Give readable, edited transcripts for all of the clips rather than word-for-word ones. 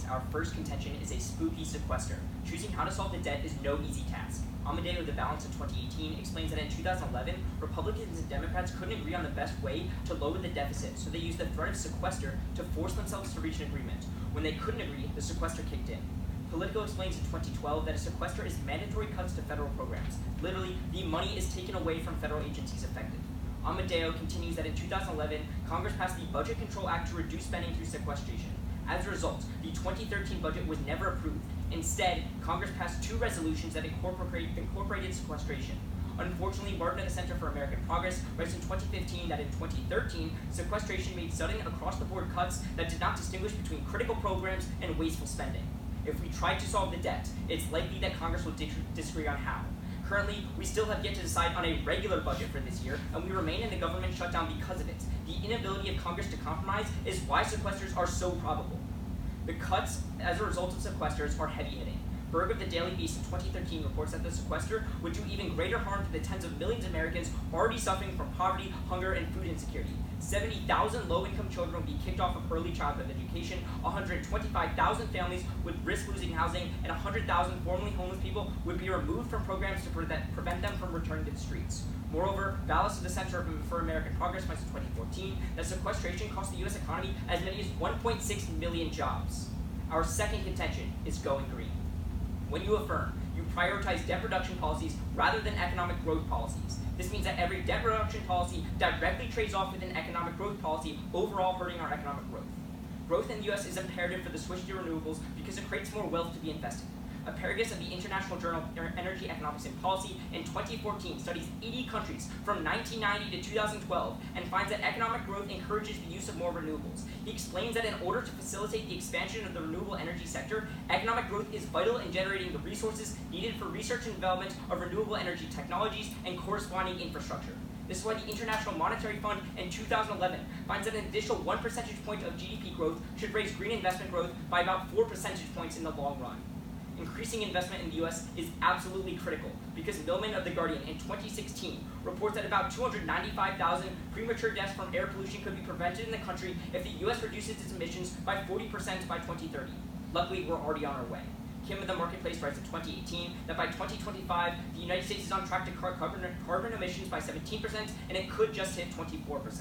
our first contention is a spooky sequester. Choosing how to solve the debt is no easy task. Amadeo, the balance of 2018, explains that in 2011, Republicans and Democrats couldn't agree on the best way to lower the deficit, so they used the threat of sequester to force themselves to reach an agreement. When they couldn't agree, the sequester kicked in. Politico explains in 2012 that a sequester is mandatory cuts to federal programs. Literally, the money is taken away from federal agencies affected. Amadeo continues that in 2011, Congress passed the Budget Control Act to reduce spending through sequestration. As a result, the 2013 budget was never approved. Instead, Congress passed 2 resolutions that incorporated sequestration. Unfortunately, Martin at the Center for American Progress writes in 2015 that in 2013, sequestration made sudden across-the-board cuts that did not distinguish between critical programs and wasteful spending. If we try to solve the debt, it's likely that Congress will disagree on how. Currently, we still have yet to decide on a regular budget for this year, and we remain in the government shutdown because of it. The inability of Congress to compromise is why sequesters are so probable. The cuts as a result of sequesters are heavy-hitting. Berg of the Daily Beast in 2013 reports that the sequester would do even greater harm to the tens of millions of Americans already suffering from poverty, hunger, and food insecurity. 70,000 low-income children would be kicked off of early childhood education, 125,000 families would risk losing housing, and 100,000 formerly homeless people would be removed from programs to prevent them from returning to the streets. Moreover, Ballas of the Center for American Progress finds in 2014 that sequestration cost the U.S. economy as many as 1.6 million jobs. Our second contention is going green. When you affirm, you prioritize debt reduction policies rather than economic growth policies. This means that every debt reduction policy directly trades off with an economic growth policy, overall hurting our economic growth. Growth in the U.S. is imperative for the switch to renewables because it creates more wealth to be invested. A Paragus of the International Journal of Energy, Economics, and Policy in 2014 studies 80 countries from 1990 to 2012 and finds that economic growth encourages the use of more renewables. He explains that in order to facilitate the expansion of the renewable energy sector, economic growth is vital in generating the resources needed for research and development of renewable energy technologies and corresponding infrastructure. This is why the International Monetary Fund in 2011 finds that an additional 1 percentage point of GDP growth should raise green investment growth by about 4 percentage points in the long run. Increasing investment in the U.S. is absolutely critical because Millman of The Guardian in 2016 reports that about 295,000 premature deaths from air pollution could be prevented in the country if the U.S. reduces its emissions by 40% by 2030. Luckily, we're already on our way. Kim of The Marketplace writes in 2018 that by 2025, the United States is on track to cut carbon emissions by 17%, and it could just hit 24%.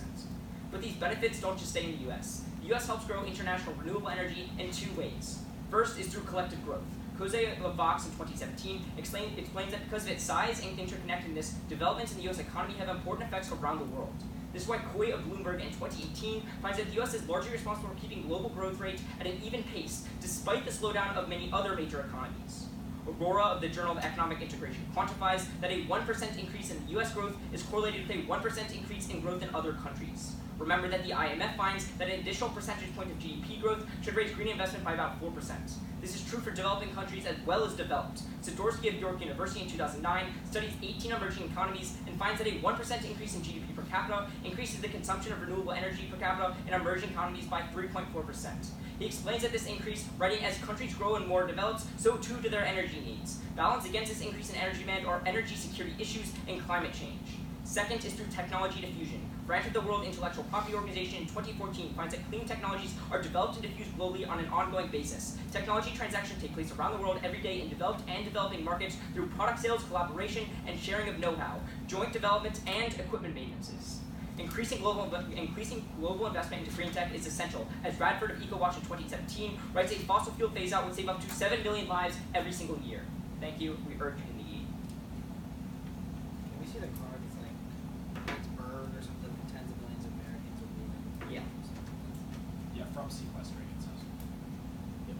But these benefits don't just stay in the U.S. The U.S. helps grow international renewable energy in 2 ways. First is through collective growth. Jose of Vox in 2017 explains that because of its size and interconnectedness, developments in the U.S. economy have important effects around the world. This is why Coy of Bloomberg in 2018 finds that the U.S. is largely responsible for keeping global growth rate at an even pace, despite the slowdown of many other major economies. Aurora of the Journal of Economic Integration quantifies that a 1% increase in U.S. growth is correlated with a 1% increase in growth in other countries. Remember that the IMF finds that an additional percentage point of GDP growth should raise green investment by about 4%. This is true for developing countries as well as developed. Sidorsky of York University in 2009 studies 18 emerging economies and finds that a 1% increase in GDP per capita increases the consumption of renewable energy per capita in emerging economies by 3.4%. He explains that this increase, writing, as countries grow and more developed, so too do their energy needs. Balanced against this increase in energy demand are energy security issues and climate change. Second is through technology diffusion. Branch of the World Intellectual Property Organization in 2014 finds that clean technologies are developed and diffused globally on an ongoing basis. Technology transactions take place around the world every day in developed and developing markets through product sales, collaboration, and sharing of know-how, joint development, and equipment maintenances. Increasing global investment into green tech is essential, as Bradford of EcoWatch in 2017 writes a fossil fuel phase-out would save up to 7 million lives every single year. Thank you. We urge you in the E. Can we see the card? It's like Pittsburgh or something. Tens of millions of Americans will be like, Yeah. Yeah, from sequestration, it says. Yep.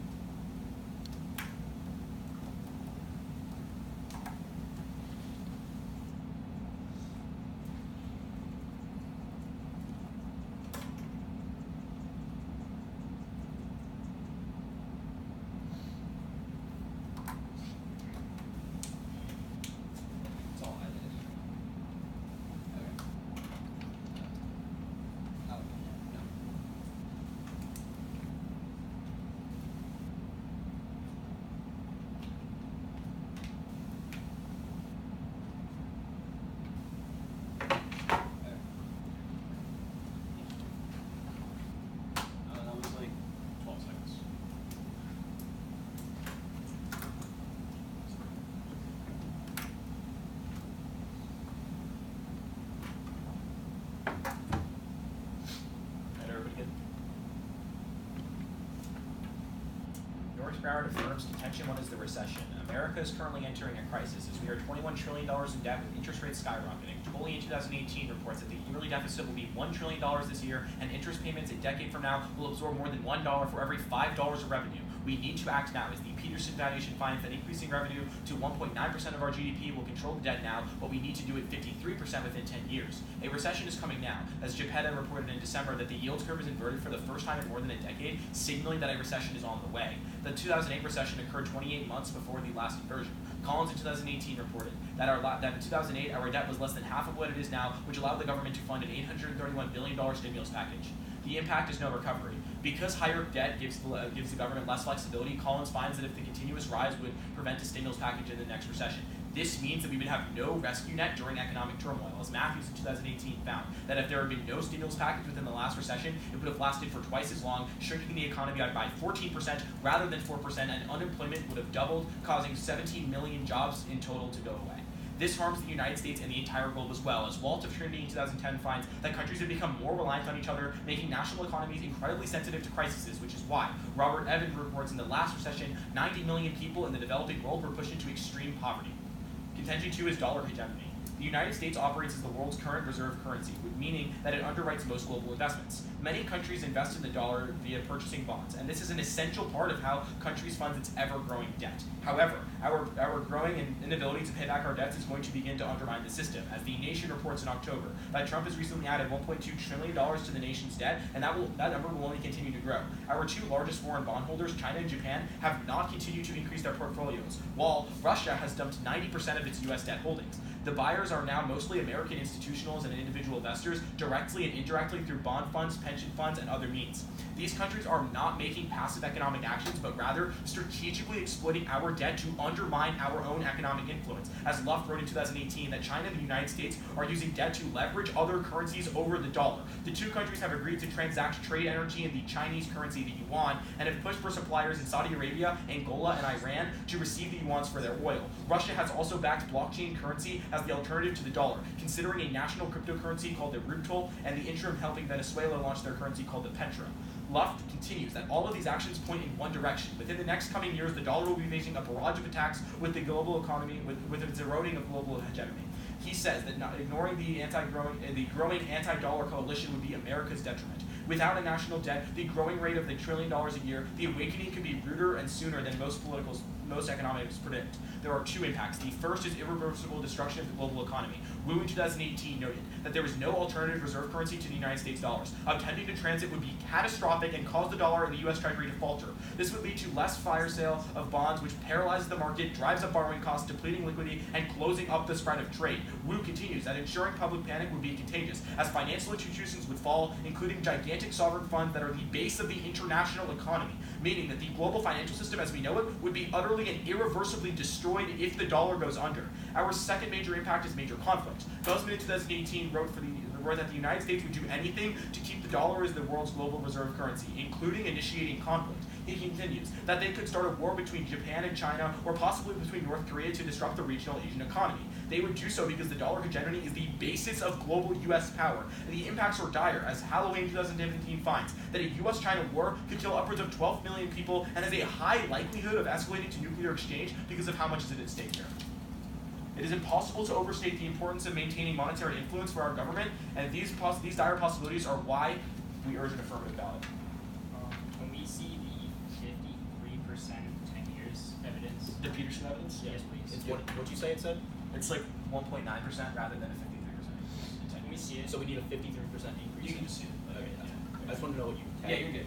Broward affirms contention one is the recession. America is currently entering a crisis as we are $21 trillion in debt with interest rates skyrocketing. Foley in 2018 reports that the yearly deficit will be $1 trillion this year, and interest payments a decade from now will absorb more than $1 for every $5 of revenue. We need to act now, as the Peterson Foundation finds that increasing revenue to 1.9% of our GDP will control the debt now, but we need to do it 53% within 10 years. A recession is coming now, as Geppetta reported in December that the yield curve is inverted for the first time in more than a decade, signaling that a recession is on the way. The 2008 recession occurred 28 months before the last inversion. Collins in 2018 reported that in 2008 our debt was less than half of what it is now, which allowed the government to fund an $831 billion stimulus package. The impact is no recovery. Because higher debt gives the government less flexibility, Collins finds that if the continuous rise would prevent a stimulus package in the next recession. This means that we would have no rescue net during economic turmoil, as Matthews in 2018 found that if there had been no stimulus package within the last recession, it would have lasted for twice as long, shrinking the economy by 14% rather than 4%, and unemployment would have doubled, causing 17 million jobs in total to go away. This harms the United States and the entire globe as well, as Walt of Trinity in 2010 finds that countries have become more reliant on each other, making national economies incredibly sensitive to crises, which is why Robert Evans reports in the last recession, 90 million people in the developing world were pushed into extreme poverty. Contention 2 is dollar hegemony. The United States operates as the world's current reserve currency, meaning that it underwrites most global investments. Many countries invest in the dollar via purchasing bonds, and this is an essential part of how countries fund its ever-growing debt. However, our growing inability to pay back our debts is going to begin to undermine the system, as the Nation reports in October that Trump has recently added $1.2 trillion to the nation's debt, and that number will only continue to grow. Our two largest foreign bondholders, China and Japan, have not continued to increase their portfolios, while Russia has dumped 90% of its U.S. debt holdings. The buyers are now mostly American institutionals and individual investors, directly and indirectly through bond funds, pension funds, and other means. These countries are not making passive economic actions, but rather strategically exploiting our debt to undermine our own economic influence. As Luft wrote in 2018, that China and the United States are using debt to leverage other currencies over the dollar. The two countries have agreed to transact trade energy in the Chinese currency, the yuan, and have pushed for suppliers in Saudi Arabia, Angola, and Iran to receive the yuans for their oil. Russia has also backed blockchain currency as the alternative to the dollar, considering a national cryptocurrency called the ruble, and the interim helping Venezuela launch their currency called the petro. Luft continues that all of these actions point in one direction. Within the next coming years, the dollar will be facing a barrage of attacks with the global economy, with its eroding of global hegemony. He says that ignoring the growing anti-dollar coalition would be America's detriment. Without a national debt, the growing rate of the $1 trillion a year, the awakening could be ruder and sooner than most economists predict. There are two impacts. The first is irreversible destruction of the global economy. Wu in 2018 noted that there is no alternative reserve currency to the United States dollars. Attempting to transit would be catastrophic and cause the dollar and the U.S. Treasury to falter. This would lead to less fire sale of bonds, which paralyzes the market, drives up borrowing costs, depleting liquidity, and closing up the spread of trade. Wu continues that ensuring public panic would be contagious, as financial institutions would fall, including gigantic sovereign funds that are the base of the international economy, meaning that the global financial system as we know it would be utterly and irreversibly destroyed if the dollar goes under. Our second major impact is major conflict. Guzman in 2018 wrote that the United States would do anything to keep the dollar as the world's global reserve currency, including initiating conflict. He continues that they could start a war between Japan and China, or possibly between North Korea, to disrupt the regional Asian economy. They would do so because the dollar hegemony is the basis of global U.S. power, and the impacts are dire, as Halloween 2017 finds that a U.S.-China war could kill upwards of 12 million people and has a high likelihood of escalating to nuclear exchange because of how much is at stake here. It is impossible to overstate the importance of maintaining monetary influence for our government, and these dire possibilities are why we urge an affirmative ballot. When we see the 53% 10 years evidence. The Peterson evidence? Yes, please. It's what'd you say it said? It's like 1.9% rather than a 53%. Can we see it? So we need a 53% increase. You can just see it. Okay, yeah. I just want to know what you. Yeah, you're good.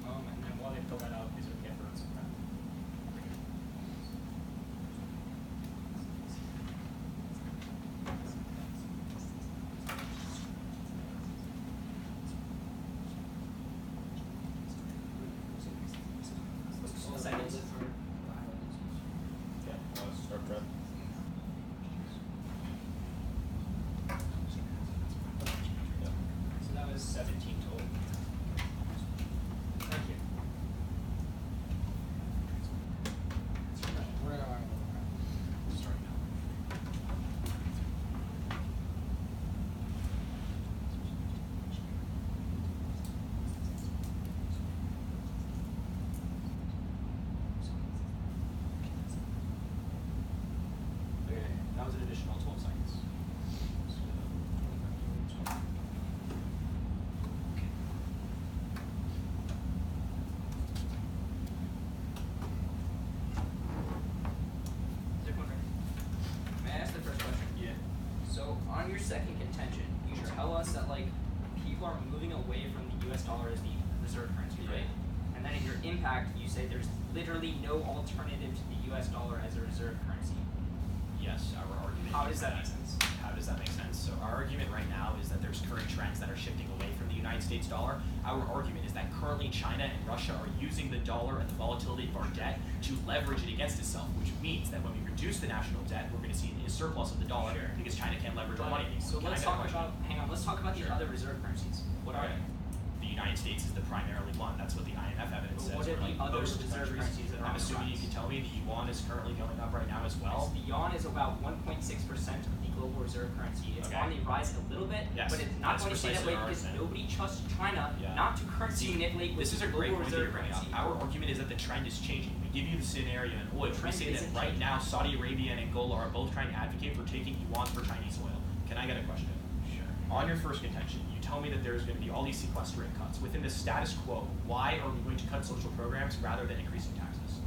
And then while they fill that out, is it okay for us to prep? Seconds. Yeah, start prep. an additional 12 seconds. May I ask the first question? Yeah. So on your second contention, you tell us that like people are moving away from the U.S. dollar as the reserve currency, right? And then in your impact, you say there's literally no alternative to the U.S. dollar as a reserve currency. Yes, our argument. How does that make sense? How does that make sense? So our argument right now is that there's current trends that are shifting away from the United States dollar. Our argument is that currently China and Russia are using the dollar and the volatility of our debt to leverage it against itself, which means that when we reduce the national debt, we're going to see a surplus of the dollar because China can't leverage our money anymore. So let's talk about the other reserve currencies. What are they? The United States is the primarily one. That's what the IMF evidence says. What are the other most reserve currencies that are I'm on the assuming you rise? can tell me the yuan is currently going up right now as well. The yuan is about 1.6% of the global reserve currency. It's Okay. on the rise a little bit, Yes, but it's not that's going to stay that way precisely our because argument. nobody trusts China Yeah. not to currency manipulate with This is a the great global point that reserve you're bringing up. currency. Our argument is that the trend is changing. We give you the scenario in oil. We trend say that isn't right changing. now Saudi Arabia and Angola are both trying to advocate for taking yuan for Chinese oil. Can I get a question? Sure. On your first contention, you tell me that there's going to be all these sequester rate cuts. Within the status quo, why are we going to cut social programs rather than increasing taxes?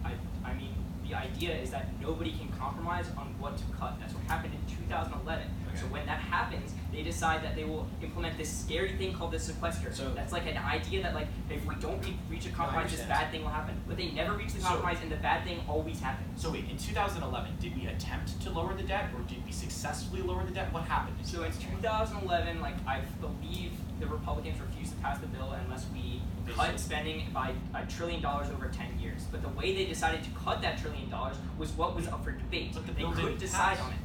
I mean, the idea is that nobody can compromise on what to cut. That's what happened in 2011. Okay. So when that happens, they decide that they will implement this scary thing called the sequester. So- that's like an idea that like if we don't reach a compromise, this understand. bad thing will happen. But they never reach the So- compromise, and the bad thing always happens. So wait, in 2011, did we attempt to lower the debt, or did we successfully lower the debt? What happened? So in 2011, like I believe the Republicans refused to pass the bill unless we cut spending by $1 trillion over 10 years. But the way they decided to cut that $1 trillion was what was up for debate. But the They bill couldn't didn't decide pass. on it.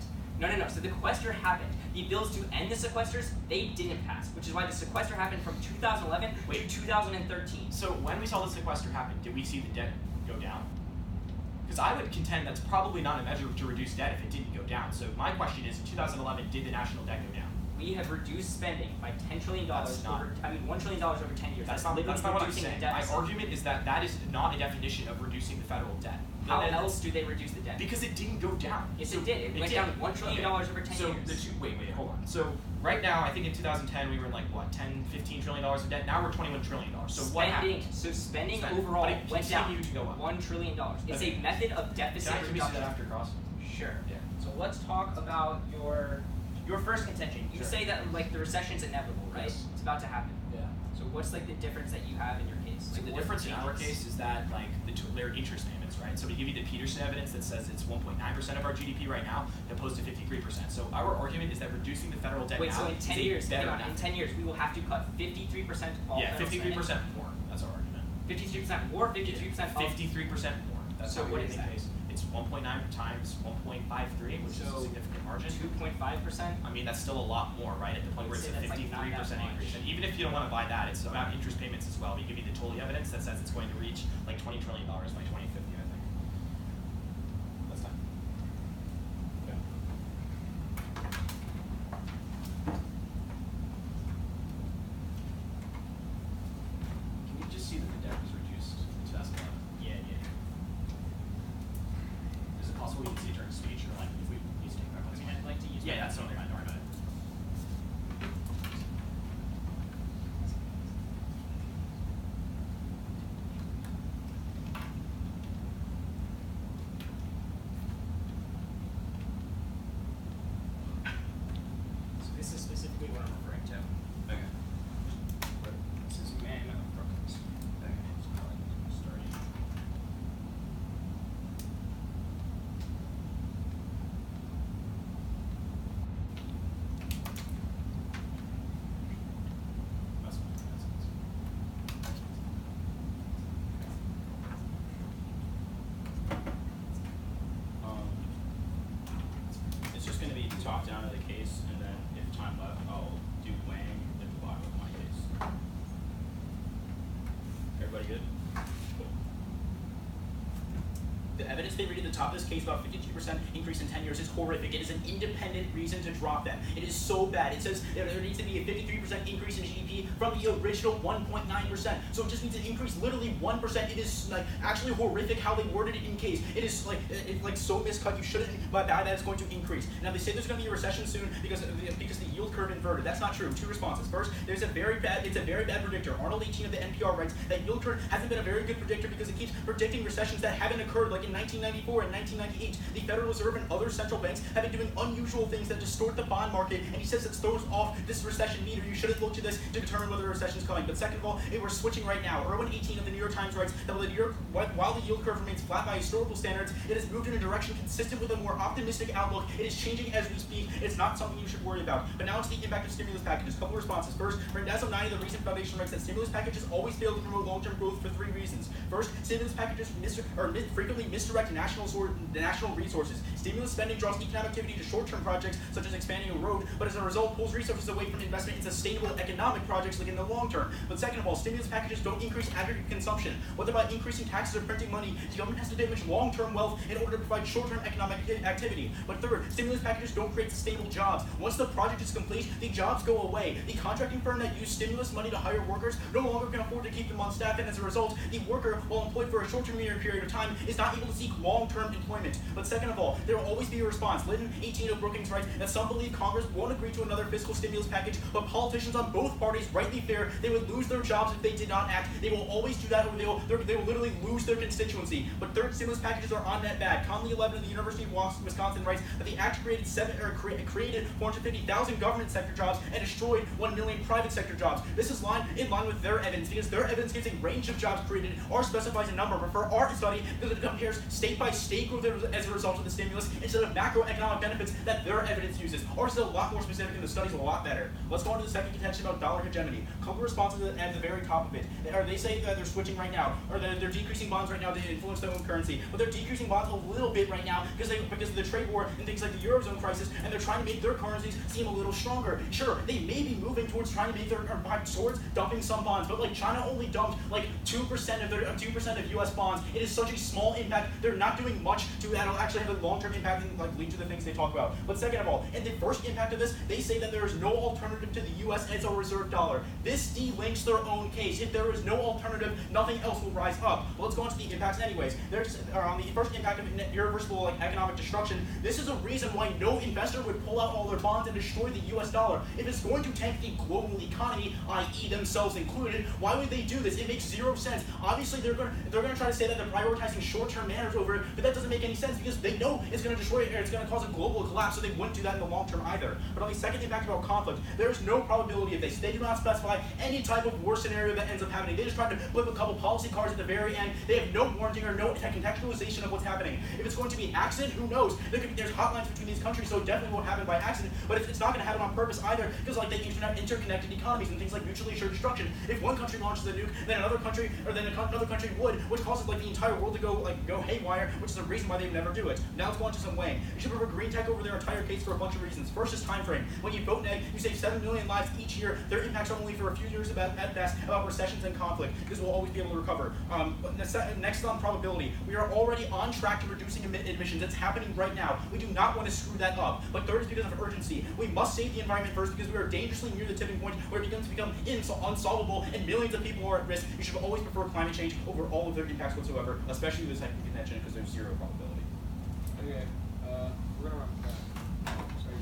No. So the sequester happened. The bills to end the sequesters, they didn't pass, which is why the sequester happened from 2011 to 2013. So when we saw the sequester happen, did we see the debt go down? Because I would contend that's probably not a measure to reduce debt if it didn't go down. So my question is, in 2011, did the national debt go down? We have reduced spending by $10 trillion That's not- $1 trillion over 10 years. That's literally not what I'm reducing the saying. My deficit. argument is that that is not a definition of reducing the federal debt. How That- else do they reduce the debt? Because it didn't go down. Yes, So it did. It went did. down $1 trillion over 10 so years. Wait, hold on. So right now, I think in 2010 we were in like what, 10, 15 trillion dollars of debt. Now we're 21 trillion dollars. So what happened? Spending Spending. overall But it went down continued to go up. $1 trillion. It's Okay. a method of deficit Can we see reduction. that after cross? Sure. Yeah. So let's talk about your first contention. You Sure. say that like the recession's inevitable, right? Yes. It's about to happen. Yeah. So what's like the difference that you have in your case? So Like, the what difference in our changes? case is that like their interest payments, right? So we give you the Peterson evidence that says it's 1.9% of our GDP right now, opposed to 53%. So our argument is that reducing the federal debt Wait, now so in is 10 a years, better hang on, in method. 10 years we will have to cut 53% of all Yeah, federal 53% more. That's our argument. 53% more, 53% of 53% more. That's So how we what make is the that? case. It's 1.9 times 1.53, which is a So significant margin. 2.5%. I mean, that's still a lot more, right? At the point where I'd it's say a that's, like, not that 53% much. increase. And even if you don't want to buy that, it's about interest payments as well. We give you the total evidence that says it's going to reach like $20 trillion by 2050, I think. That's time. Yeah. Can we just see that the debt was reduced in 2011? Yeah. Is it possible we can see it during speech, or like if we use take back I mean, I'd like to use. Yeah, my that's totally fine. Don't worry about it. So this is specifically what I'm referring to. Okay. This is men of Brooklyn's. Okay. Starting. That's fine. That's fine. It's just going to be top down of the case, and then if time left, I'll do Wang at the bottom of my case. Everybody good? Cool. The evidence they read at the top of this case about 52% increase in 10 years is horrific. It is an independent reason to drop them. It is so bad. It says there needs to be a 53% increase in GDP from the original 1.9%. So it just needs to increase literally 1%. It is like actually horrific how they worded it in case. It is like it's like so miscut. You shouldn't, but that it's going to increase. Now they say there's going to be a recession soon because the yield curve inverted. That's not true. Two responses. First, it's a very bad predictor. Arnold 18 of the NPR writes that yield curve hasn't been a very good predictor because it keeps predicting recessions that haven't occurred, like in 1994 and 1998. The Federal Reserve and other central banks have been doing unusual things that distort the bond market, and he says it throws off this recession meter. You shouldn't look to this to determine whether a recession is coming. But second of all, we're switching right now. Irwin 18 of the New York Times writes that while the yield curve remains flat by historical standards, it has moved in a direction consistent with a more optimistic outlook. It is changing as we speak. It's not something you should worry about. But now it's the impact of stimulus packages. Couple responses. First, Rendazzo 9 of the Recent Foundation writes that stimulus packages always fail to promote long-term growth for three reasons. First, stimulus packages frequently misdirect national resources. Stimulus spending draws economic activity to short-term projects such as expanding a road, but as a result pulls resources away from investment in sustainable economic projects like in the long term. But second of all, stimulus packages don't increase aggregate consumption. Whether by increasing taxes or printing money, the government has to damage long-term wealth in order to provide short-term economic activity. But third, stimulus packages don't create sustainable jobs. Once the project is complete, the jobs go away. The contracting firm that used stimulus money to hire workers no longer can afford to keep them on staff, and as a result, the worker, while employed for a short-term period of time, is not able to seek long-term employment. But second of all, there will always be a response. Lytton 18 of Brookings writes that some believe Congress won't agree to another fiscal stimulus package, but politicians on both parties rightly fear they would lose their jobs if they did not act. They will always do that, or they will literally lose their constituency. But third, stimulus packages are on net bad. Conley 11 of the University of Wisconsin writes that the act created 450,000 government sector jobs and destroyed 1 million private sector jobs. This is in line with their evidence because their evidence gives a range of jobs created. Ours specifies a number, but for our study, because it compares state by state growth as a result of the stimulus instead of macroeconomic benefits that their evidence uses. Ours is a lot more specific and the study's a lot better. Let's go on to the second contention about dollar hegemony. Couple responses at the very top of it. They say that they're switching right now, or that they're decreasing bonds right now to influence their own currency, but they're decreasing bonds a little bit right now because of the trade war and things like the Eurozone crisis, and they're trying to make their currencies seem a little stronger. Sure, they may be moving towards trying to make towards dumping some bonds, but like China only dumped like 2% of U.S. bonds. It is such a small impact. They're not doing much that'll actually have a long-term impact and like lead to the things they talk about. But second of all, in the first impact of this, they say that there is no alternative to the U.S. as a reserve dollar. This delinks their own case. If there is no alternative, nothing else will rise up. Well, let's go on to the impacts anyways. On the first impact of irreversible economic destruction, this is a reason why no investor would pull out all their bonds and destroy the U.S. dollar. If it's going to tank the global economy, i.e. themselves included, why would they do this? It makes zero sense. Obviously, they're going to try to say that they're prioritizing short-term manners over it, but that doesn't make any sense because they know it's going to destroy it or it's going to cause a global collapse, so they wouldn't do that in the long term either. But on the second impact about conflict, there is no probability of this. They do not specify any type of war scenario that ends up happening. They just try to flip a couple policy cards at the very end. They have no warranting or no contextualization of what's happening. If it's going to be an accident, who knows? There's hotlines between these countries, so it definitely won't happen by accident, but it's not going to happen on purpose either, because like they interconnected economies and things like mutually assured destruction. If one country launches a nuke, then another country would, which causes like the entire world to go haywire, which is the reason why they would never do it. Now let's go on to some weighing. You should prefer green tech over their entire case for a bunch of reasons. First is time frame. When you vote neg, you save 7 million lives each year. Their impacts are only for a few years at best about recessions and conflict, because we'll always be able to recover. Next on probability. We are already on track to reducing emissions. It's happening right now. We do not want to screw that up. But third is because of urgency. We must save the environment first because we are dangerously near the tipping point where it begins to become unsolvable and millions of people are at risk. You should always prefer climate change over all of their impacts whatsoever, especially with the second contention because there's zero probability. Okay, we're gonna run sorry.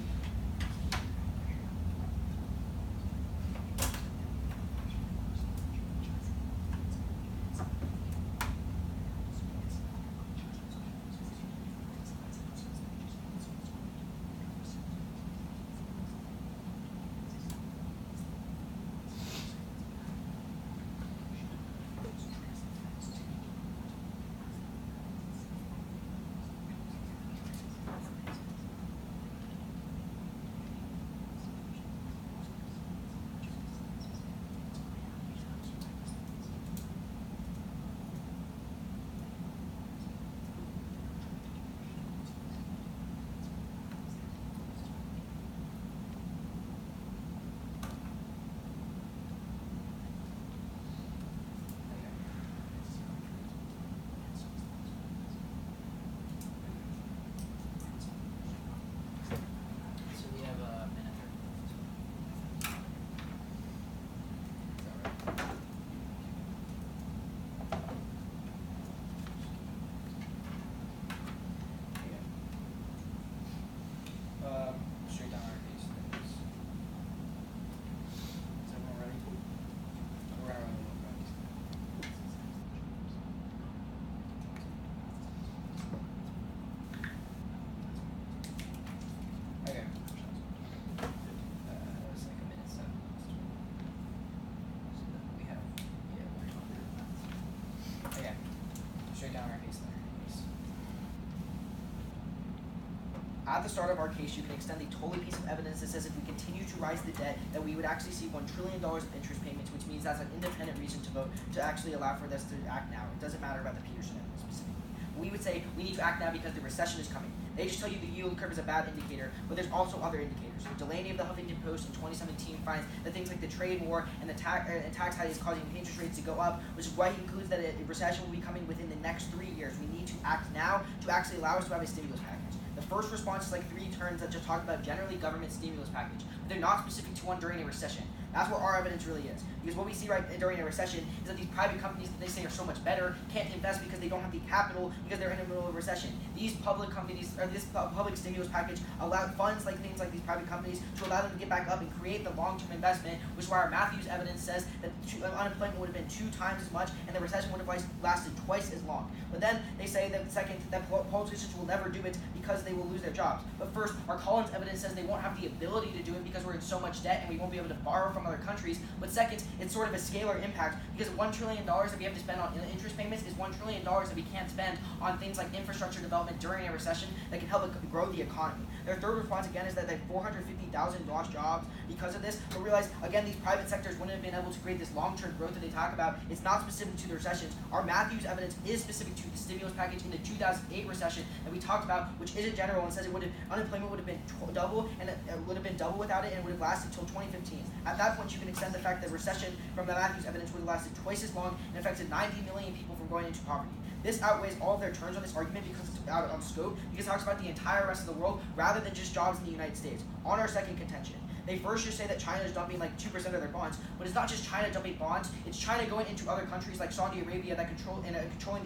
at the start of our case, you can extend a totally piece of evidence that says if we continue to rise the debt, that we would actually see $1 trillion of interest payments, which means that's an independent reason to vote to actually allow for this to act now. It doesn't matter about the Peterson evidence specifically. We would say we need to act now because the recession is coming. They just tell you the yield curve is a bad indicator, but there's also other indicators. Delaney of the Huffington Post in 2017 finds that things like the trade war and the tax hike is causing interest rates to go up, which is why he concludes that a recession will be coming within the next 3 years. We need to act now to actually allow us to have a stimulus package. The first response is like 3 terms that just talk about generally government stimulus package, but they're not specific to one during a recession. That's where our evidence really is. Because what we see right during a recession is that these private companies that they say are so much better can't invest because they don't have the capital because they're in the middle of a recession. These public companies, or this public stimulus package, allow funds like things like these private companies to allow them to get back up and create the long-term investment, which is why our Matthews evidence says that unemployment would have been 2 times as much and the recession would have lasted twice as long. But then they say that second, that politicians will never do it because they will lose their jobs. But first, our Collins evidence says they won't have the ability to do it because we're in so much debt and we won't be able to borrow from other countries. But second, it's sort of a scalar impact because $1 trillion that we have to spend on interest payments is $1 trillion that we can't spend on things like infrastructure development during a recession that can help grow the economy. Their third response again is that they have 450,000 lost jobs because of this. But realize again, these private sectors wouldn't have been able to create this long-term growth that they talk about. It's not specific to the recessions. Our Matthews evidence is specific to the stimulus package in the 2008 recession that we talked about, which isn't general and says unemployment would have been double and it would have been double without it and would have lasted until 2015. At that point, you can extend the fact that recession from the Matthews evidence would have lasted twice as long and affected 90 million people from going into poverty. This outweighs all of their turns on this argument because it's out on scope, because it talks about the entire rest of the world rather than just jobs in the United States. On our second contention, they first just say that China is dumping like 2% of their bonds, but it's not just China dumping bonds, it's China going into other countries like Saudi Arabia that controlling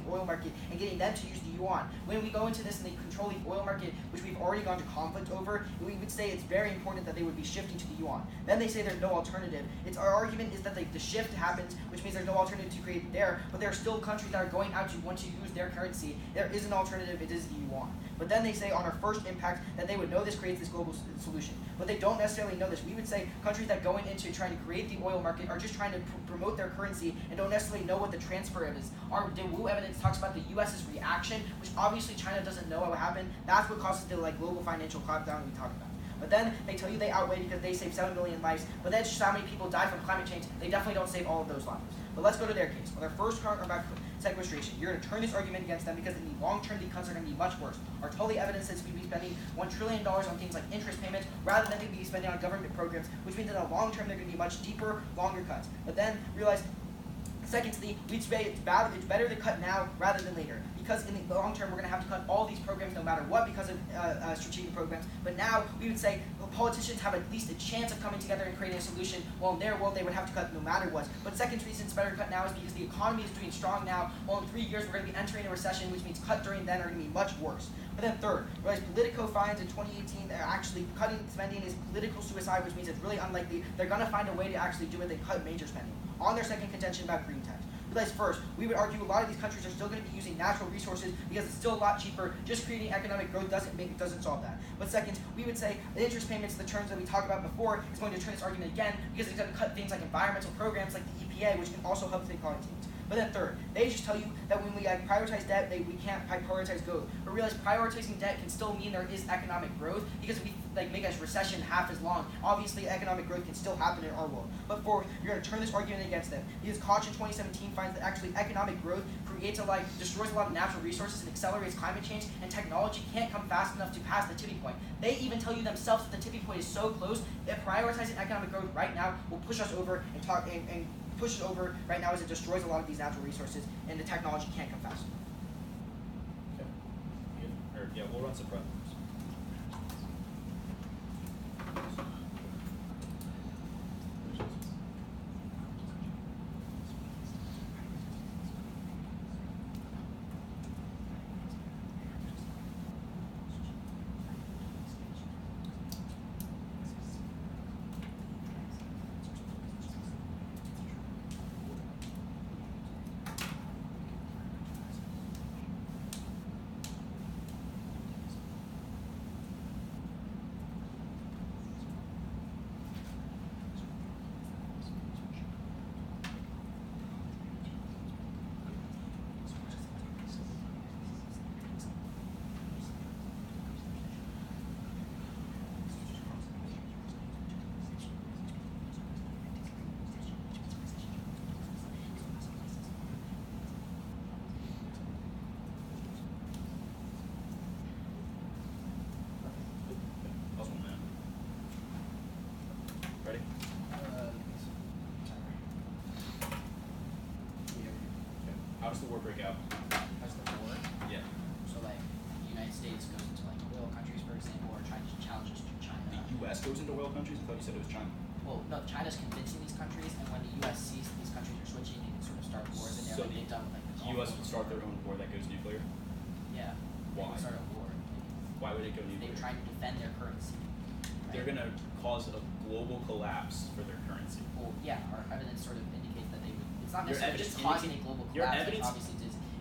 the oil market and getting them to use the yuan. When we go into this and they control the oil market, which we've already gone to conflict over, we would say it's very important that they would be shifting to the yuan. Then they say there's no alternative. Our argument is that the shift happens, which means there's no alternative to create there, but there are still countries that are going out to want to use their currency. There is an alternative, it is the yuan. But then they say on our first impact that they would know this creates this global solution. But they don't necessarily know this. We would say countries that go into trying to create the oil market are just trying to promote their currency and don't necessarily know what the transfer is. Our DeWu evidence talks about the U.S.'s reaction, which obviously China doesn't know what happened. That's what causes the global financial crackdown we talked about. But then they tell you they outweigh because they save 7 million lives, but that's just how many people die from climate change. They definitely don't save all of those lives. But let's go to their case. With their first part about sequestration, you're going to turn this argument against them because in the long term, the cuts are going to be much worse. Our totally evidence says we'd be spending $1 trillion on things like interest payments rather than they'd be spending on government programs, which means in the long term, they're going to be much deeper, longer cuts. But then realize, secondly, we'd say it's better to cut now rather than later. Because in the long term, we're going to have to cut all these programs no matter what because of strategic programs. But now we would say politicians have at least a chance of coming together and creating a solution. Well, in their world, they would have to cut no matter what. But second reason it's better to cut now is because the economy is doing strong now. Well, in 3 years, we're going to be entering a recession, which means cut during then are going to be much worse. But then third, realize Politico finds in 2018 that actually cutting spending is political suicide, which means it's really unlikely. They're going to find a way to actually do it. They cut major spending. On their second contention about green tax. Realize first, we would argue a lot of these countries are still going to be using natural resources because it's still a lot cheaper. Just creating economic growth doesn't solve that. But second, we would say the interest payments, the terms that we talked about before, is going to turn this argument again because it's going to cut things like environmental programs like the EPA, which can also help the economy teams. But then third, they just tell you that when we prioritize debt, we can't prioritize growth. But realize prioritizing debt can still mean there is economic growth because if we make a recession half as long, obviously economic growth can still happen in our world. But fourth, you're going to turn this argument against them because Koch in 2017 finds that actually economic growth destroys a lot of natural resources and accelerates climate change, and technology can't come fast enough to pass the tipping point. They even tell you themselves that the tipping point is so close that prioritizing economic growth right now will push us over and push it over right now as it destroys a lot of these natural resources, and the technology can't come fast enough. Okay. Yeah, we'll run some problems. out? As the war. Yeah. So like the United States goes into like oil countries, for example, or trying to challenge China. The U.S. goes into oil countries? I thought you said it was China. Well, no, China's convincing these countries, and when the U.S. sees that these countries are switching, they can sort of start wars, and So they've done with like the The U.S. would start their own war that goes nuclear? Yeah. They Why? would start a war. Why would it go They nuclear? were trying to defend their currency. Right? They're going to cause a global collapse for their currency. Well, yeah, our evidence sort of indicates that they would. It's not Your necessarily evidence just causing a indicates- global your collapse. evidence- Obviously,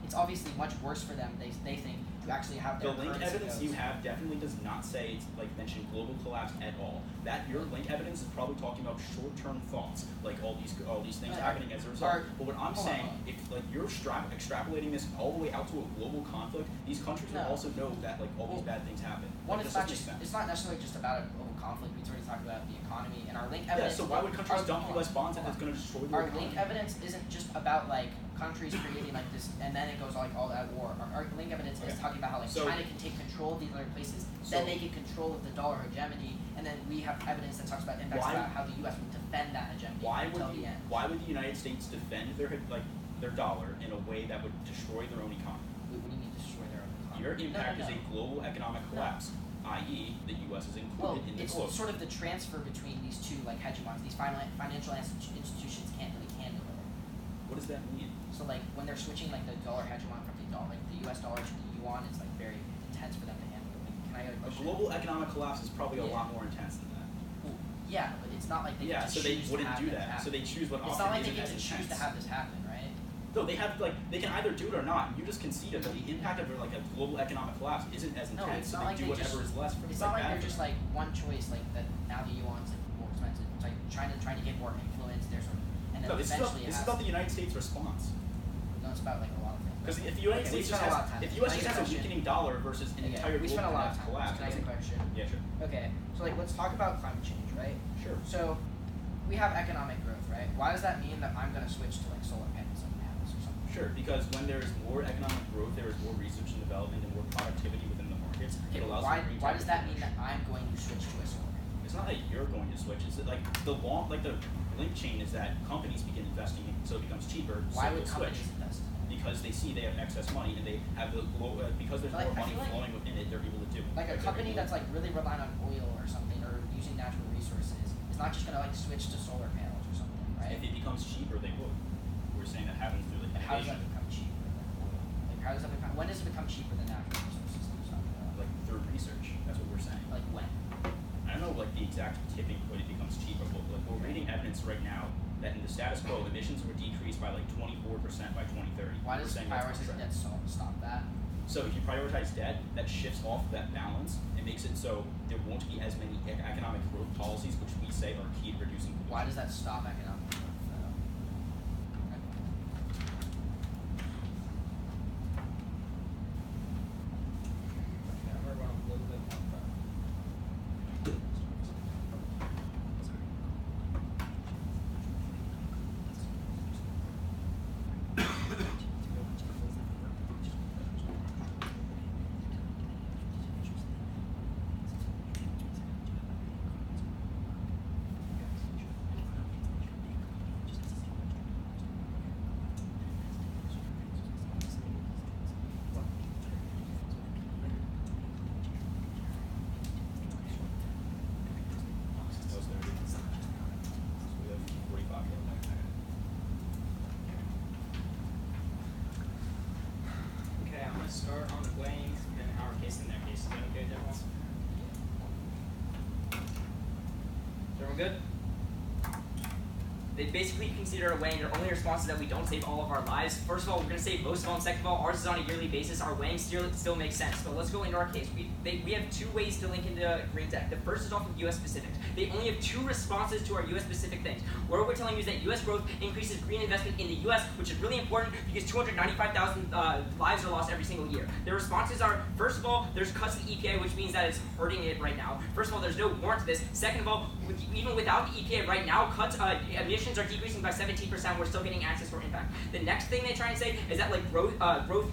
it's obviously much worse for them. They think to actually have The their link currency evidence goes. you have definitely does not say it's like mention global collapse at all. That your link evidence is probably talking about short-term thoughts, like all these things Right. happening as a result. Are- But what I'm hold on, saying, hold on. if like you're extrapolating this all the way out to a global conflict, these countries will No. also know that like all these Well, bad things happen. One, Like, it's this not doesn't just. make sense. It's not necessarily just about a global conflict. We already talked about the economy and our link Yeah, evidence. so why would countries dump hold on, U.S. bonds if hold it's on. going to destroy their Our economy? link evidence isn't just about like countries creating like this, and then it goes like all out war. Our link evidence is Okay. talking about how like So- China can take control of these other places, So- then they get control of the dollar hegemony, and then we have evidence that talks about impacts Why- about how the U.S. would defend that hegemony until the end. Why would the United States defend their dollar in a way that would destroy their own economy? What do you mean destroy their own economy? Your impact no. is a global economic collapse, i.e., the U.S. is Well, included in the it's globe. sort of the transfer between these two like hegemons. These financial institutions can't really handle it. What does that mean? So like when they're switching like the dollar hegemon from the dollar, like the U.S. dollar to the yuan, it's like very intense for them to handle. Like, can I get a A question? global economic collapse is probably a Yeah. lot more intense than that. Well, yeah, but it's not like they Yeah, get to so they choose wouldn't to have do this that. happen. So they choose what It's often not like they isn't get as to choose to intense. have this happen, right? No, they have they can either do it or not. You just conceded that the impact of like a global economic collapse isn't as No, intense. it's so not they like do they whatever just- is less for It's like not like bad they're for just them. like one choice, like that now the yuan's like more expensive. It's like China trying to get more influence. There's sort of, and then No, this is eventually this it is has. about the United States response. No, it's about like a lot of things. Because if the United Okay, we States spent just a lot of has, time. if U.S. Can I just ask has a a question? weakening dollar versus an Okay, entire we global spent a lot of time. collapse, Can I ask a question? yeah, sure. Okay, so like let's talk about climate change, right? Sure. So we have economic growth, right? Why does that mean that I'm going to switch to like solar panels or something? Sure, because when there is more economic growth, there is more research and development and more productivity within the markets. Okay, It allows why, for green why tech does that mean innovation. that I'm going to switch to a solar panel? It's not that you're going to switch. It's that, like the link chain is that companies begin investing in, so it becomes cheaper. Why so would they'll companies switch. invest in it? Because they see they have excess money and they have because there's Like, more I money feel like- flowing within it, they're able to do it. Like a they're company able- that's like really relying on oil or something or using natural resources is not just going to like switch to solar panels or something, right? If it becomes cheaper, they would. We're saying that happens through like How does that innovation, become cheaper than oil? Like how does that become? When does it become cheaper than natural resources? That you're talking about? like through research. That's what we're saying. Like when? I don't know like the exact tipping point it becomes cheaper, but like we're reading evidence right now that in the status quo, emissions were decreased by like 24% by 2030. Why We're does saying that's prioritizing on track. debt stop that? So if you prioritize debt, that shifts off that balance and makes it so there won't be as many economic growth policies, which we say are key to reducing pollution. Why does that stop economic growth though? Yeah, I'm gonna run a little bit more fast. That was 30. So we have 45 here. Okay, I'm gonna start on the weighing and our case and their case. Is that okay with everyone? Is everyone good? They basically consider a weighing. Their only response is that we don't save all of our lives. First of all, we're going to save most of all, and second of all, ours is on a yearly basis. Our weighing still makes sense. But let's go into our case. We have two ways to link into green tech. The first is off of U.S. specifics. They only have two responses to our U.S. specific things. What we're telling you is that U.S. growth increases green investment in the U.S., which is really important because 295,000 lives are lost every single year. Their responses are, first of all, there's cuts to the EPA, which means that it's hurting it right now. First of all, there's no warrant to this. Second of all, even without the EPA right now, cuts emissions emissions are decreasing by 17%, we're still getting access for impact. The next thing they try and say is that like growth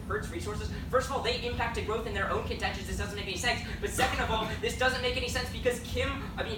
hurts resources. First of all, they impacted growth in their own contentions. This doesn't make any sense. But second of all, this doesn't make any sense because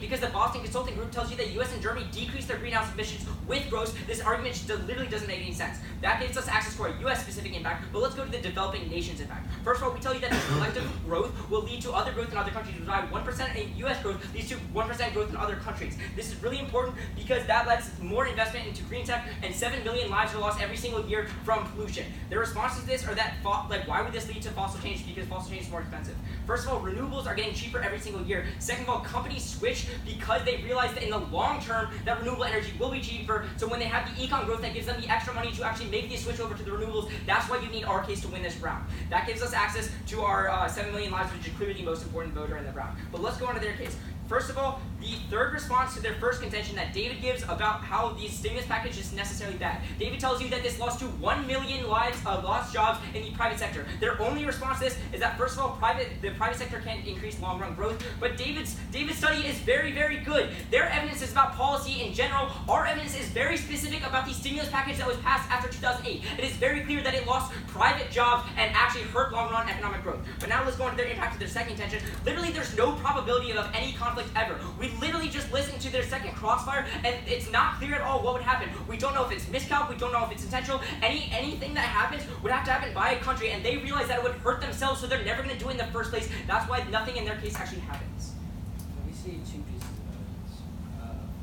because the Boston Consulting Group tells you that U.S. and Germany decreased their greenhouse emissions with growth. This argument literally doesn't make any sense. That gives us access for a U.S. specific impact. But let's go to the developing nations impact. First of all, we tell you that this collective growth will lead to other growth in other countries, which is why 1% in U.S. growth leads to 1% growth in other countries. This is really important because that lets more investment into green tech, and 7 million lives are lost every single year from pollution. Their responses to this are that, why would this lead to fossil change? Because fossil change is more expensive. First of all, renewables are getting cheaper every single year. Second of all, companies switch because they realize that in the long term, that renewable energy will be cheaper. So when they have the econ growth that gives them the extra money to actually make the switch over to the renewables, that's why you need our case to win this round. That gives us access to our 7 million lives, which is clearly the most important voter in the round. But let's go on to their case. First of all, the third response to their first contention that David gives about how the stimulus package is necessarily bad. David tells you that this lost to 1 million lives of lost jobs in the private sector. Their only response to this is that, first of all, the private sector can increase long-run growth, but David's study is very, very good. Their evidence is about policy in general. Our evidence is very specific about the stimulus package that was passed after 2008. It is very clear that it lost private jobs and actually hurt long-run economic growth. But now let's go on to their impact to their second contention. Literally, there's no probability of any conflict ever. We literally just listened to their second crossfire, and it's not clear at all what would happen. We don't know if it's miscalc, we don't know if it's intentional. Anything that happens would have to happen by a country, and they realize that it would hurt themselves, so they're never going to do it in the first place. That's why nothing in their case actually happens. So we see two pieces of evidence.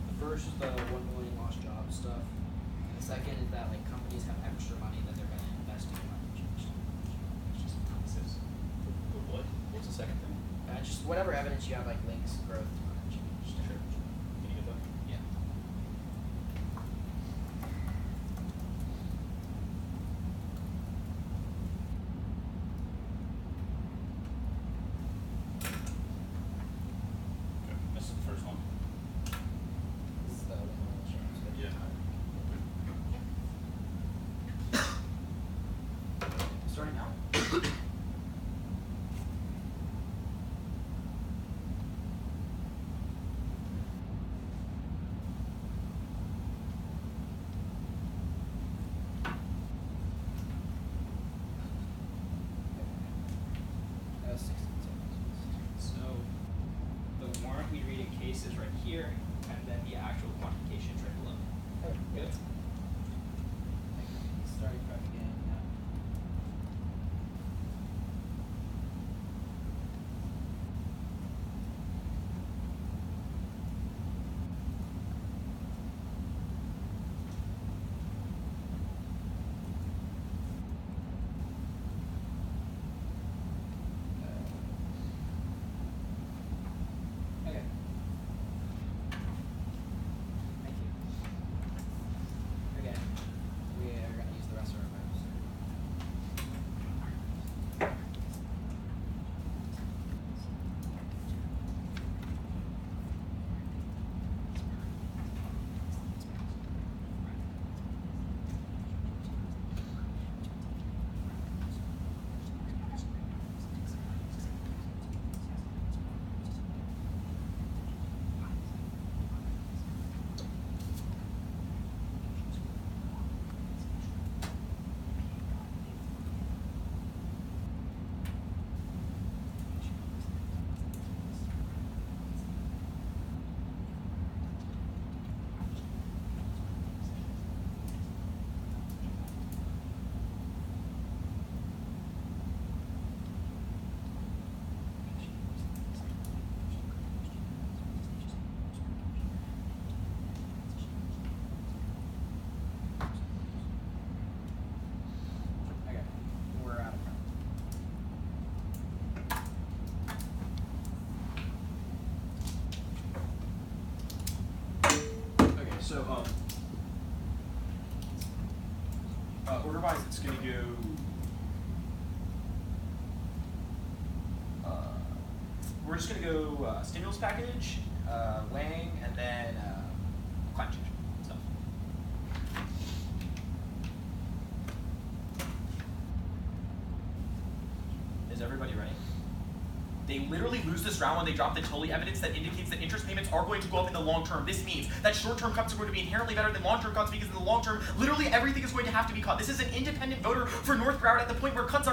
The first is the 1 million lost jobs stuff. And the second is that like companies have extra money that they're going to invest in climate change. It's just promises. What? What's the second thing? Just whatever evidence you have, like links, growth, climate change. Sure. Can you get that? Yeah. Okay. This is the first one. This is the 1 million jobs. Yeah. Starting now. That was 16 seconds. So the warrant we read in case is right here, and then the actual quantification is right below. Good. Starting prep again. Yeah. Okay. Thank you. Okay. We are going to use the rest of our maps. Okay. We're out of time. Okay, so order-wise, it's going to go. We're just going to go stimulus package, weighing, and then climate change stuff. Is everybody ready? They literally lose this round when they drop the totally evidence that indicates that interest payments are going to go up in the long term. This means that short-term cuts are going to be inherently better than long-term cuts because in the long term, literally everything is going to have to be cut. This is an independent voter for North Broward at the point where cuts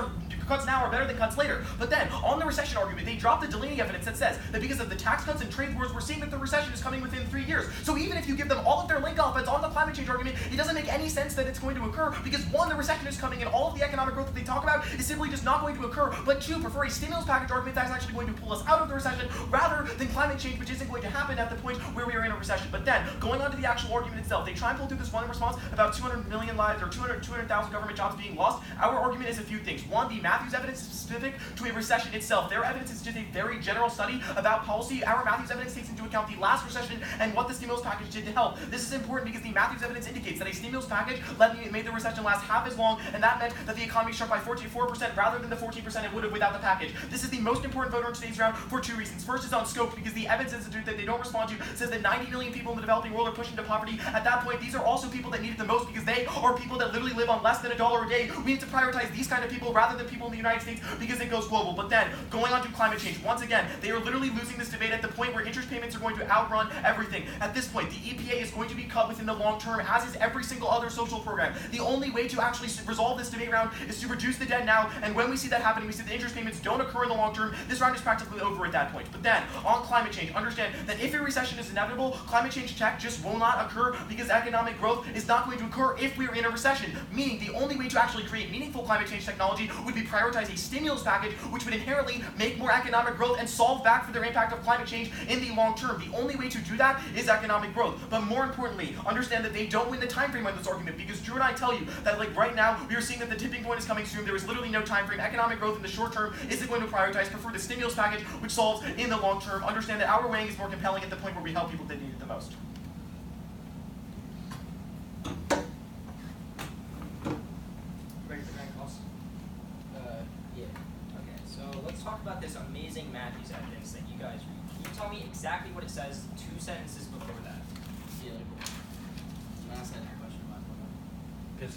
now are better than cuts later. But then, on the recession argument, they drop the Delaney evidence that says that because of the tax cuts and trade wars, we're seeing that the recession is coming within 3 years. So even if you give them all of their link offense on the climate change argument, it doesn't make any sense that it's going to occur because one, the recession is coming and all of the economic growth that they talk about is simply just not going to occur. But two, prefer a stimulus package argument that's actually going to pull us out of the recession rather than climate change, which isn't going to happen at the point where we are in a recession. But then, going on to the actual argument itself, they try and pull through this one response about 200 million lives or 200,000 government jobs being lost. Our argument is a few things. One, the Matthews evidence is specific to a recession itself. Their evidence is just a very general study about policy. Our Matthews evidence takes into account the last recession and what the stimulus package did to help. This is important because the Matthews evidence indicates that a stimulus package made the recession last half as long, and that meant that the economy shrunk by 44% rather than the 14% it would have without the package. This is the most important voter in today's round for two reasons. First is on scope, because the Evans Institute that they don't respond to says that 90 million people in the developing world are pushed into poverty. At that point, these are also people that need it the most because they are people that literally live on less than $1 a day. We need to prioritize these kind of people rather than people in the United States because it goes global. But then, going on to climate change, once again, they are literally losing this debate at the point where interest payments are going to outrun everything. At this point, the EPA is going to be cut within the long term, as is every single other social program. The only way to actually resolve this debate round is to reduce the debt now, and when we see that happening, we see that interest payments don't occur in the long term. This round is practically over at that point. But then, on climate change, understand that if a recession is inevitable, climate change tech just will not occur because economic growth is not going to occur if we are in a recession. Meaning, the only way to actually create meaningful climate change technology would be prioritize a stimulus package, which would inherently make more economic growth and solve back for their impact of climate change in the long term. The only way to do that is economic growth. But more importantly, understand that they don't win the time frame on this argument because Drew and I tell you that like right now, we are seeing that the tipping point is coming soon. There is literally no time frame. Economic growth in the short term isn't going to prioritize. Prefer the stimulus package, which solves in the long term. Understand that our weighing is more compelling at the point where we help people that need it the most. Ready for grand calls? Yeah. Okay, so let's talk about this amazing Matthews evidence that you guys read. Can you tell me exactly what it says 2 sentences before that? Yeah, cool. I'm asking that question about Because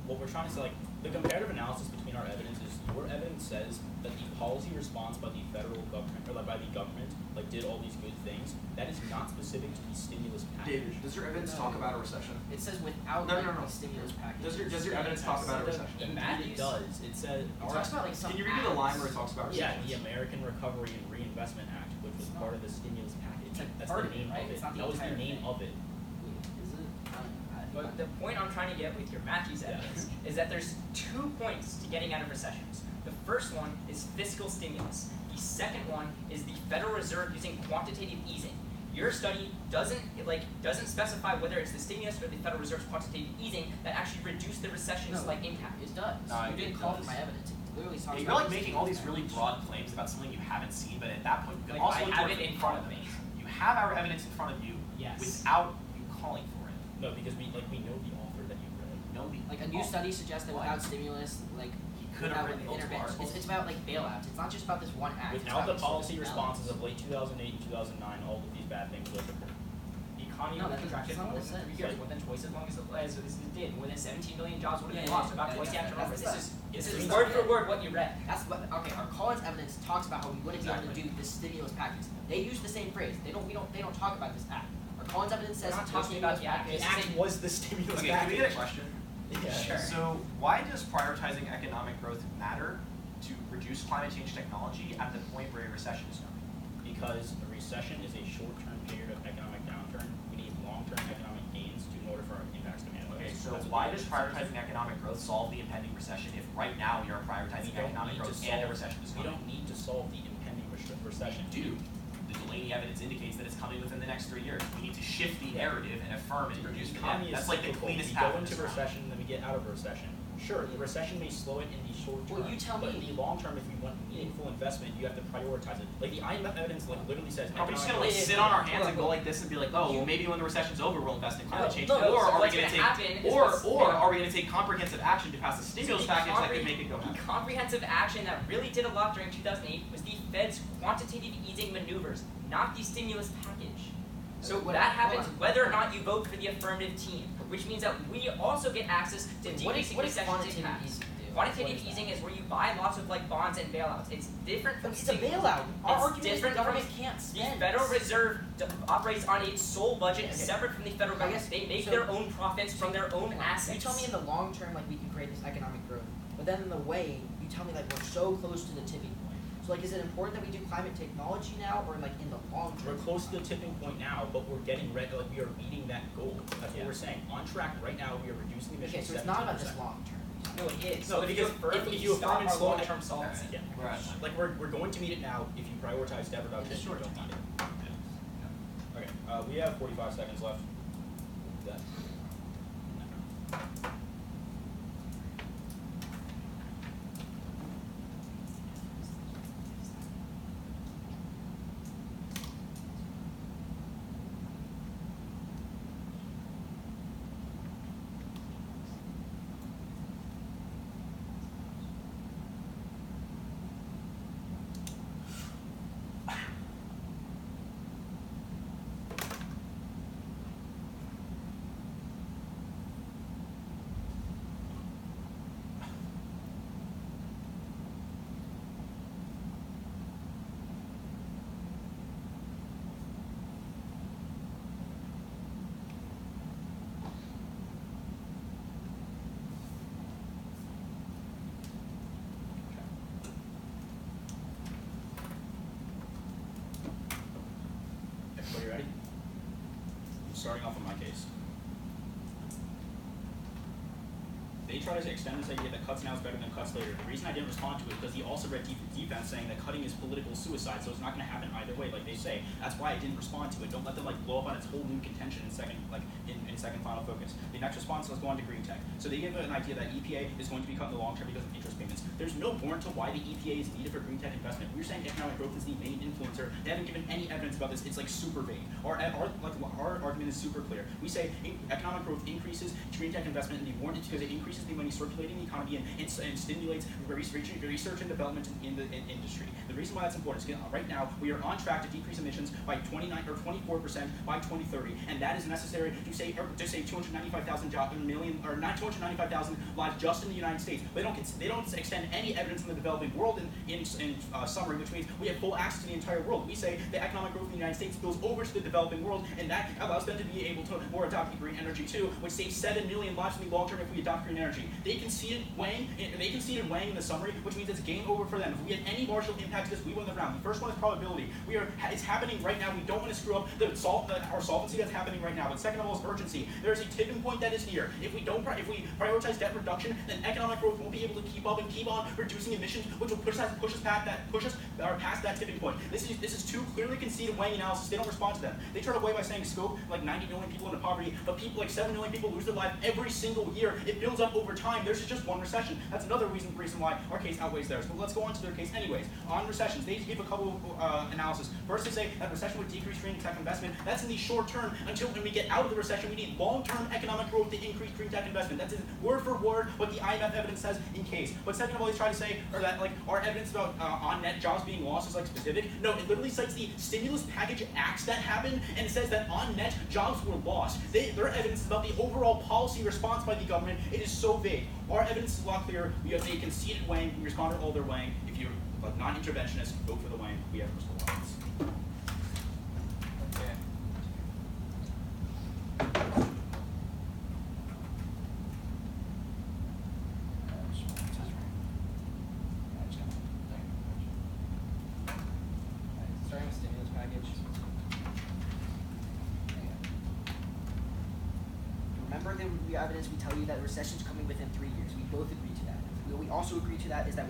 what we're trying to say, like, the comparative analysis between our evidence is your evidence says that the policy response by the federal government, or like by the government, like did all these good things. That is not specific to the stimulus package. David, does your evidence talk about a recession? It says without No. the stimulus package. Does your evidence talk about a recession? Indeed it does. It says, It talks about like some Can you read me the line where it talks about yeah, recession? the American Recovery and Reinvestment Act, which was part of the stimulus package. It's like That's part the of it, name right? of it. It's not the That was the entire name thing. of it. Is it? I don't know. But the point I'm trying to get with your Matthews evidence is that there's 2 points to getting out of recessions. The first one is fiscal stimulus. The second one is the Federal Reserve using quantitative easing. Your study doesn't specify whether it's the stimulus or the Federal Reserve's quantitative easing that actually reduced the recession's impact. It does. No, You it didn't call for does. my evidence. It literally talks You're about like the making all these stimulus really package. broad claims about something you haven't seen, but at that point you can Like, also I look have towards it in the front of me. You have our evidence in front of you Yes. without you calling for it. No, because we know the author that you read. No, Like a new study suggests that without stimulus, like could have without written multiple intervention, articles. it's about like bailouts. It's not just about this one act. It's Without about the policy stimulus responses bailouts. of late 2008 and 2009, all of these bad things would have occurred. The economy No, would that have doesn't- contracted that's not for what more it than says. 3 years, more than twice as long as this did. More than 17 million jobs would have been Yeah, lost. yeah, About yeah, twice the that's- actual number. that's- This it's is not- word for word what you read. That's what. Okay, our Collins evidence talks about how we wouldn't be able to do the stimulus package. They use the same phrase. They don't talk about this act. Our Collins evidence says We're not no talking about stimulus the act. package. This is a- was the stimulus Okay, can we get a question? Yeah. Sure. So why does prioritizing economic growth matter to reduce climate change technology at the point where a recession is coming? Because a recession is a short-term period of economic downturn. We need long-term economic gains in order for our impacts to manifest. Okay, so That's what why the does evidence prioritizing economic growth solve the impending recession if right now we are says. prioritizing We don't economic need to growth and a solve- recession is We coming? don't need to solve the impending recession. We do. The Delaney evidence indicates that it's coming within the next 3 years. We need to shift the narrative and affirm and reduce the debt. Economy is That's like the cyclical. cleanest We path go in into this round. recession, then we get out of a recession. Sure, the recession may slow it in the short term, Well, you tell but me. in the long term, if we want meaningful investment, you have to prioritize it. Like the IMF evidence, literally says. Are we just gonna economic- sit on our hands and go like this and be like, oh, well, maybe when the recession's over, we'll invest in climate No, change? no, Or so are we what's gonna gonna take, happen is or what's- are we gonna take comprehensive action to pass a stimulus So the package that could make it go The happen? comprehensive action that really did a lot during 2008 was the Fed's quantitative easing maneuvers, not the stimulus package. So What- that hold happens on. whether or not you vote for the affirmative team, which means that we also get access to What decreasing does recession's quantitative impacts. easing do? Quantitative easing is where you buy lots of like bonds and bailouts. It's different from It's a bailout. Our It's argument is the different government from can't the spend. Federal Reserve operates on its sole budget, Okay. separate from the federal I government. guess- They make so- their own profits from their own assets. You tell me in the long term, like, we can create this economic growth, but then in the way, you tell me, like, we're so close to the tipping point. So, like, is it important that we do climate technology now, or, like, in the long term? We're close to the tipping point now, but we're getting ready. Like, we are meeting that goal. That's what we're saying. On track right now, we are reducing Okay, emissions. so it's not about this 17%. long term. No, it is. No, So if you because affirm, if you stop affirm our slow- long-term solvency. Yeah. Right. Like we're going to meet it now if you prioritize debt reduction. Just short you don't need it. Okay. We have 45 seconds left. That. Everybody ready? I'm starting off with my case. They try to extend this idea that cuts now is better than cuts later. The reason I didn't respond to it is because he also read defense saying that cutting is political suicide, so it's not going to happen either way, like they say. That's why I didn't respond to it. Don't let them like blow up on its whole new contention in second, in second final focus. The next response was go on to green tech. So they give an idea that EPA is going to be cut in the long term because of interest payments. There's no warrant to why the EPA is needed for green tech investment. We're saying economic growth is the main influencer. They haven't given any evidence about this. It's like super vague. Our argument is super clear. We say economic growth increases green tech investment, and the warrant is because it increases the money circulating in the economy and stimulates research and development in the industry. The reason why that's important is because right now we are on track to decrease emissions by 29 or 24% by 2030, and that is necessary to save 295,000 lives just in the United States. They don't extend any evidence in the developing world in summary, which means we have full access to the entire world. We say the economic growth in the United States spills over to the developing world, and that allows them to be able to more adopt green energy too, which saves 7 million lives in the long term if we adopt green energy. They conceded weighing in the summary, which means it's game over for them. If we had any marginal impact to this, we win the round. The first one is probability. It's happening right now. We don't want to screw up our solvency that's happening right now. But second of all is urgency. There is a tipping point that is near. If we prioritize debt reduction, then economic growth won't be able to keep up and keep on reducing emissions, which will push us past that tipping point. This is two clearly conceded weighing analysis. They don't respond to them. They try to weigh by saying scope, like 90 million people into poverty, but people like 7 million people lose their life every single year. It builds up over time. There's just one recession. That's another reason why our case outweighs theirs. But let's go on to their case anyways. On recessions, they give a couple of analysis. First, they say that recession would decrease green tech investment. That's in the short term. Until when we get out of the recession, we need long-term economic growth to increase green tech investment. That's word for word what the IMF evidence says in case. But second of all, they try to say that like our evidence about on-net jobs being lost is like specific. No, it literally cites the stimulus package acts that happened, and it says that on-net jobs were lost. Their evidence is about the overall policy response by the government. It is so vague. Our evidence is a lot clearer. We have a conceded weighing. We respond to all their weighing. If you're like non-interventionist, vote for the weighing. We have crystal balls. Okay. Starting with stimulus package. Remember the evidence we tell you that the recession's coming within 3 years. We both agree to that. What we also agree to that is that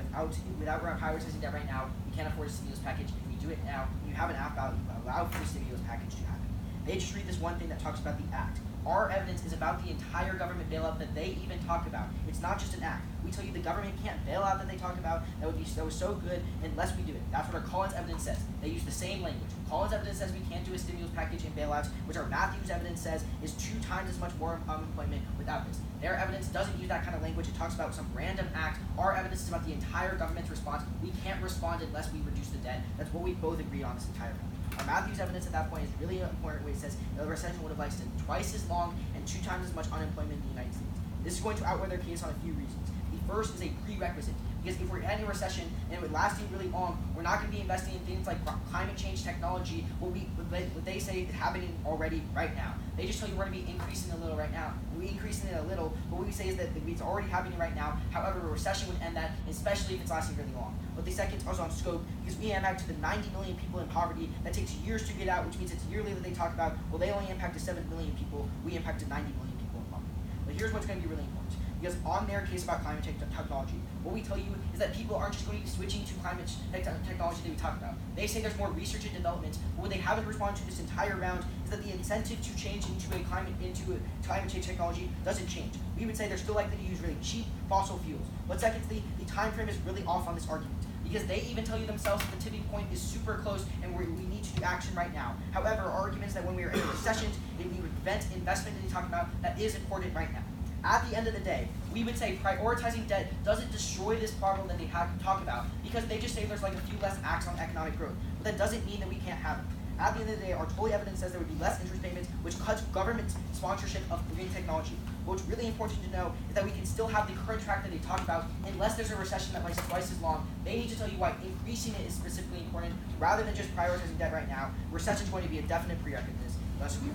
without prioritizing debt right now, we can't afford a stimulus package. If we do it now, you have an app out, you allow for the stimulus package to happen. They just read this one thing that talks about the act. Our evidence is about the entire government bailout that they even talk about. It's not just an act. We tell you the government can't bail out that they talk about. That was so good unless we do it. That's what our Collins evidence says. They use the same language. Collins evidence says we can't do a stimulus package and bailouts, which our Matthews evidence says is 2 times as much more unemployment without this. Their evidence doesn't use that kind of language. It talks about some random act. Our evidence is about the entire government's response. We can't respond unless we reduce the debt. That's what we both agreed on this entire time. Our Matthews evidence at that point is really important, where it says the recession would have lasted twice as long and 2 times as much unemployment in the United States. This is going to outweigh their case on a few reasons. The first is a prerequisite. Because if we're in a recession and it would lasting really long, we're not going to be investing in things like climate change technology, what they say is happening already right now. They just tell you we're going to be increasing a little right now. We increasing it a little, but what we say is that it's already happening right now. However, a recession would end that, especially if it's lasting really long. But the second is on scope, because we impact to the 90 million people in poverty. That takes years to get out, which means it's yearly that they talk about, well, they only impacted 7 million people. We impacted 90 million people in poverty. But here's what's going to be really important. Because on their case about climate technology, what we tell you is that people aren't just going to be switching to climate technology that we talk about. They say there's more research and development, but what they haven't responded to this entire round is that the incentive to change into climate change technology doesn't change. We would say they're still likely to use really cheap fossil fuels. But secondly, the time frame is really off on this argument, because they even tell you themselves that the tipping point is super close and we need to do action right now. However, our argument is that when we are in a recession, we would prevent investment that they talk about that is important right now. At the end of the day, we would say prioritizing debt doesn't destroy this problem that they talk about, because they just say there's like a few less acts on economic growth. But that doesn't mean that we can't have it. At the end of the day, our total evidence says there would be less interest payments, which cuts government sponsorship of green technology. But what's really important to know is that we can still have the current track that they talk about unless there's a recession that lasts twice as long. They need to tell you why increasing it is specifically important rather than just prioritizing debt right now. Recession is going to be a definite prerequisite. Thus, we